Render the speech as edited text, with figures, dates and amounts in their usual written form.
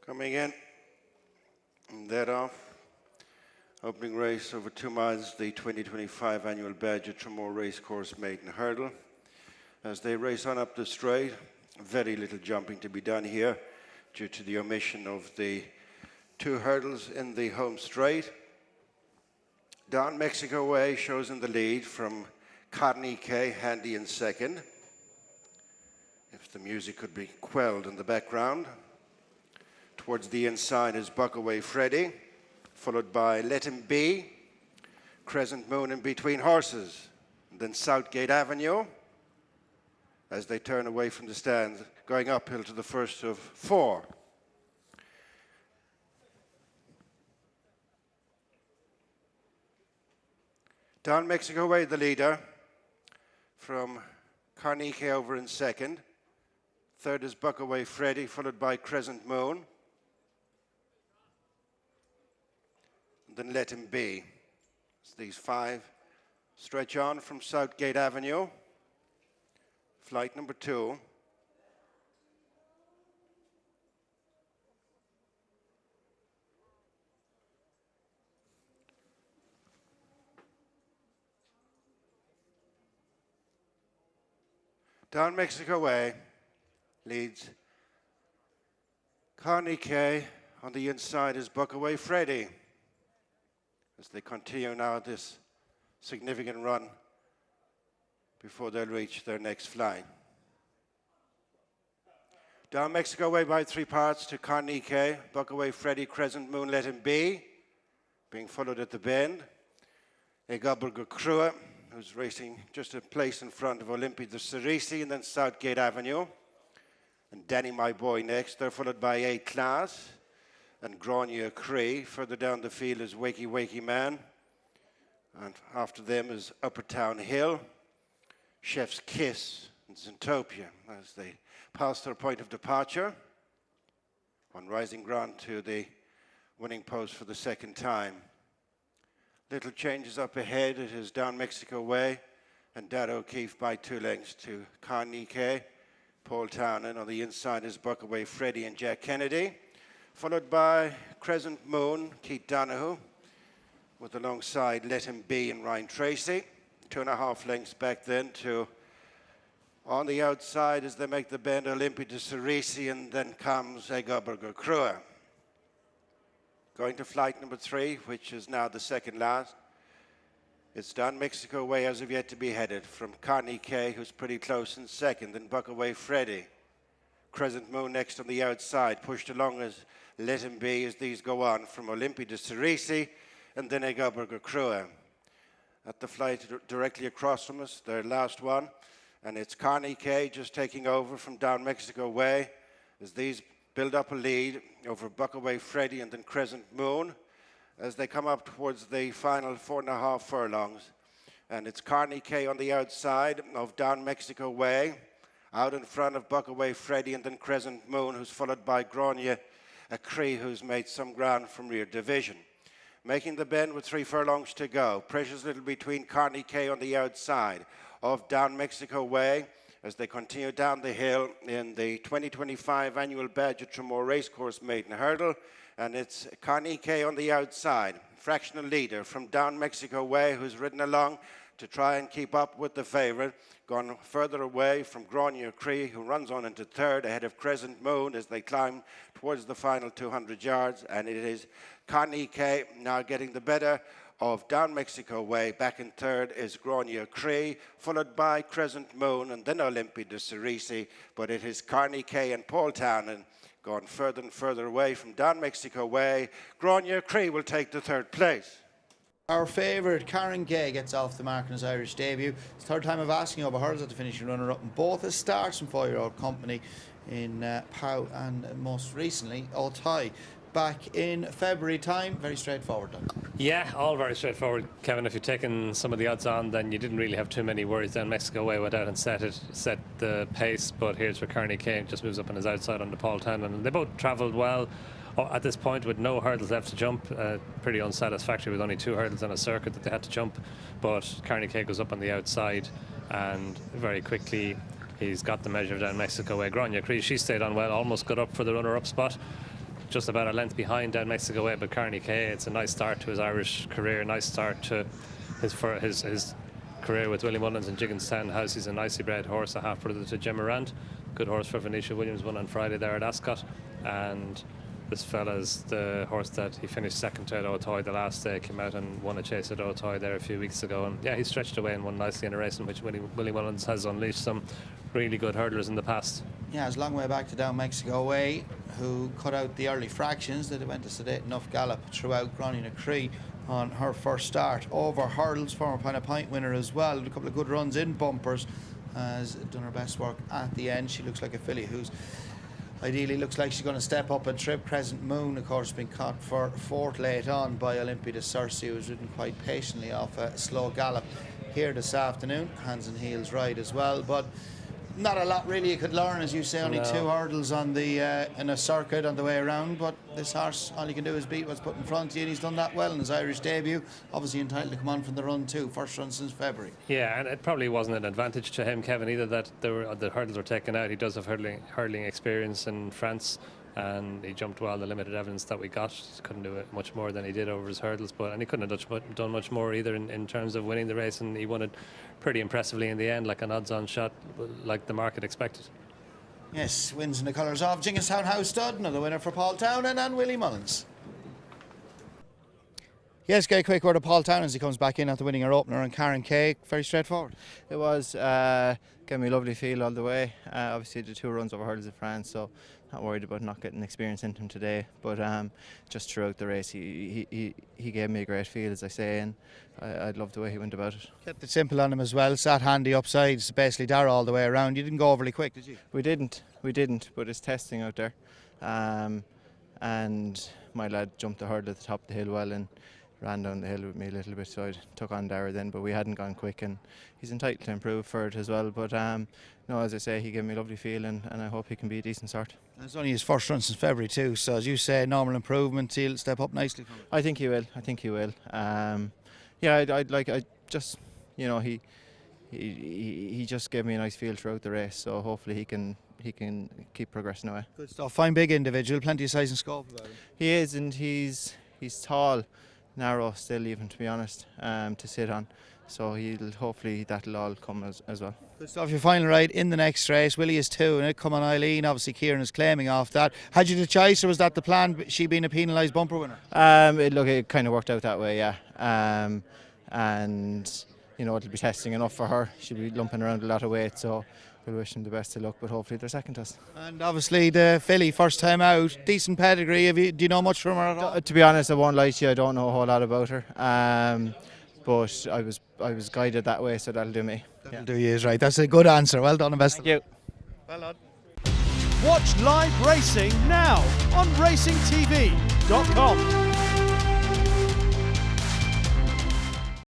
Coming in, and that off. Opening race over 2 miles, the 2025 annual badge at Tramore Racecourse Maiden Hurdle. As they race on up the straight, very little jumping to be done here due to the omission of the 2 hurdles in the home straight. Downmexicoway shows in the lead from Karniquet, handy in second. If the music could be quelled in the background. Towards the inside is Buckaway Freddy, followed by Let Him Be, Crescent Moon in between horses, and then Southgate Avenue as they turn away from the stands, going uphill to the first of 4. Downmexicoway, the leader, from Karniquet over in second. Third is Buckaway Freddy, followed by Crescent Moon. Then Let Him Be. So these 5 stretch on from Southgate Avenue. Flight number 2. Downmexicoway leads. Karniquet on the inside is Buckaway Freddy. As they continue now this significant run before they'll reach their next flight. Downmexicoway by 3 parts to Karniquet, Buckaway Freddy, Crescent Moon, Let Him Be, being followed at the bend. Kapgarde, who's racing just a place in front of Olympe de Cerisi, and then Southgate Avenue. And Danny My Boy next. They're followed by A Class and Grania Cree. Further down the field is Wakey Wakey Man. And after them is Upper Town Hill, Chef's Kiss, and Zentopia as they pass their point of departure on rising ground to the winning post for the second time. Little changes up ahead. It is Downmexicoway and Dad O'Keefe by 2 lengths to Karniquet. Paul Townend. On the inside is Buckaway Freddy and Jack Kennedy, followed by Crescent Moon, Keith Donahue, with alongside Let Him Be and Ryan Tracy. 2.5 lengths back then to, on the outside as they make the bend, Olympe de Cerisi, and then comes Kapgarde. Going to flight number 3, which is now the second last. It's Downmexicoway as of yet to be headed from Karniquet, who's pretty close in second, then Buckaway Freddy. Crescent Moon next on the outside, pushed along as Let Him Be as these go on from Olympe de Cerisi, and then Kapgarde. At the flight directly across from us, their last one, and it's Karniquet just taking over from Downmexicoway as these build up a lead over Buckaway Freddy and then Crescent Moon as they come up towards the final 4.5 furlongs. And it's Karniquet on the outside of Downmexicoway, out in front of Buckaway Freddy and then Crescent Moon, who's followed by Grania Cree, who's made some ground from rear division. Making the bend with 3 furlongs to go. Pressures little between Karniquet on the outside of Downmexicoway as they continue down the hill in the 2025 annual badge at Tramore Racecourse Maiden Hurdle. And it's Karniquet on the outside, fractional leader from Downmexicoway, who's ridden along to try and keep up with the favourite. Gone further away from Grania Cree, who runs on into third ahead of Crescent Moon as they climb towards the final 200 yards. And it is Karniquet now getting the better of Downmexicoway. Back in third is Grania Cree, followed by Crescent Moon and then Olympe de Cerisi. But it is Karniquet and Paul Townend gone further and further away from Downmexicoway. Grania Cree will take the 3rd place. Our favourite, Karniquet, gets off the mark in his Irish debut. It's the 3rd time of asking over hurdles at the finishing runner-up in both his starts from 4-year-old company in Pau and most recently Auteuil. Back in February time, very straightforward then. Yeah, all very straightforward, Kevin. If you're taking some of the odds on, then you didn't really have too many worries. Downmexicoway went out and set the pace, but here's where Karniquet just moves up on his outside on the Paul Townend, and they both travelled well at this point with no hurdles left to jump. Pretty unsatisfactory with only 2 hurdles on a circuit that they had to jump, but Karniquet goes up on the outside and very quickly he's got the measure of Downmexicoway. Grania Cree, she stayed on well, almost got up for the runner-up spot. just about a length behind Downmexicoway, but Karniquet, it's a nice start to his Irish career, nice start to his career with Willie Mullins in Jigginstown House. He's a nicely bred horse, a half brother to Jim Morant. Good horse for Venetia Williams, won on Friday there at Ascot. And this fella's the horse that he finished second to at Auteuil the last day, came out and won a chase at Auteuil there a few weeks ago. And yeah, he stretched away and won nicely in a race in which Willie Mullins has unleashed some really good hurdlers in the past. Yeah, it's a long way back to Downmexicoway, who cut out the early fractions that went to sedate enough gallop throughout Karniquet on her first start. Over hurdles, former Pint winner as well. A couple of good runs in bumpers. Has done her best work at the end. She looks like a filly who's ideally looks like she's going to step up and trip. Crescent Moon, of course, been caught for fourth late on by Olympia de Circe, who was ridden quite patiently off a slow gallop here this afternoon. Hands and heels right as well, but not a lot really you could learn, as you say. Only two hurdles on the in a circuit on the way around, but this horse, all you can do is beat what's put in front of you, and he's done that well in his Irish debut. Obviously entitled to come on from the run too, first run since February. Yeah, and it probably wasn't an advantage to him, Kevin, either, that the hurdles were taken out. He does have hurling experience in France, and he jumped well. The limited evidence that we got, he couldn't do it much more than he did over his hurdles, and he couldn't have done much more either in terms of winning the race, and he won it pretty impressively in the end, like an odds-on shot, like the market expected. Yes, wins in the colours of Jigginstown House Stud, another winner for Paul Townend and Willie Mullins. Yes, get a quick word of Paul Townend as he comes back in after winning her opener on Karniquet. Very straightforward. It was, gave me a lovely feel all the way. Obviously the 2 runs over hurdles of France, so not worried about not getting experience into him today. But just throughout the race, he gave me a great feel, as I say, and I loved the way he went about it. Kept it simple on him as well, sat handy upsides, basically Dara all the way around. You didn't go overly quick, did you? We didn't, but it's testing out there. And my lad jumped the hurdle at the top of the hill well and ran down the hill with me a little bit, so I took on Dara then, but we hadn't gone quick, and he's entitled to improve for it as well. But no, as I say, he gave me a lovely feel, and I hope he can be a decent sort. It's only his first run since February too, so as you say, normal improvement. He'll step up nicely from it. I think he will. Yeah, I just, you know, he just gave me a nice feel throughout the race, so hopefully he can keep progressing away. Good stuff. Fine big individual, plenty of size and scope about him. He is, and he's tall, narrow still, even, to be honest, to sit on. So hopefully that'll all come as well. Good stuff. Your final ride in the next race. Willie is 2 and it come on Eileen. Obviously Kieran is claiming off that. Had you the choice, or was that the plan, she being a penalised bumper winner? It kind of worked out that way, yeah. And you know, it'll be testing enough for her. She'll be lumping around a lot of weight, so we'll wish them the best of luck, but hopefully they're second to us. And obviously the filly, first time out, decent pedigree. Do you know much from her at all? To be honest, I won't lie to you, I don't know a whole lot about her. But I was guided that way, so that'll do me. That'll do you, is right. That's a good answer. Well done and best of luck. Thank you. Well done. Watch live racing now on racingtv.com.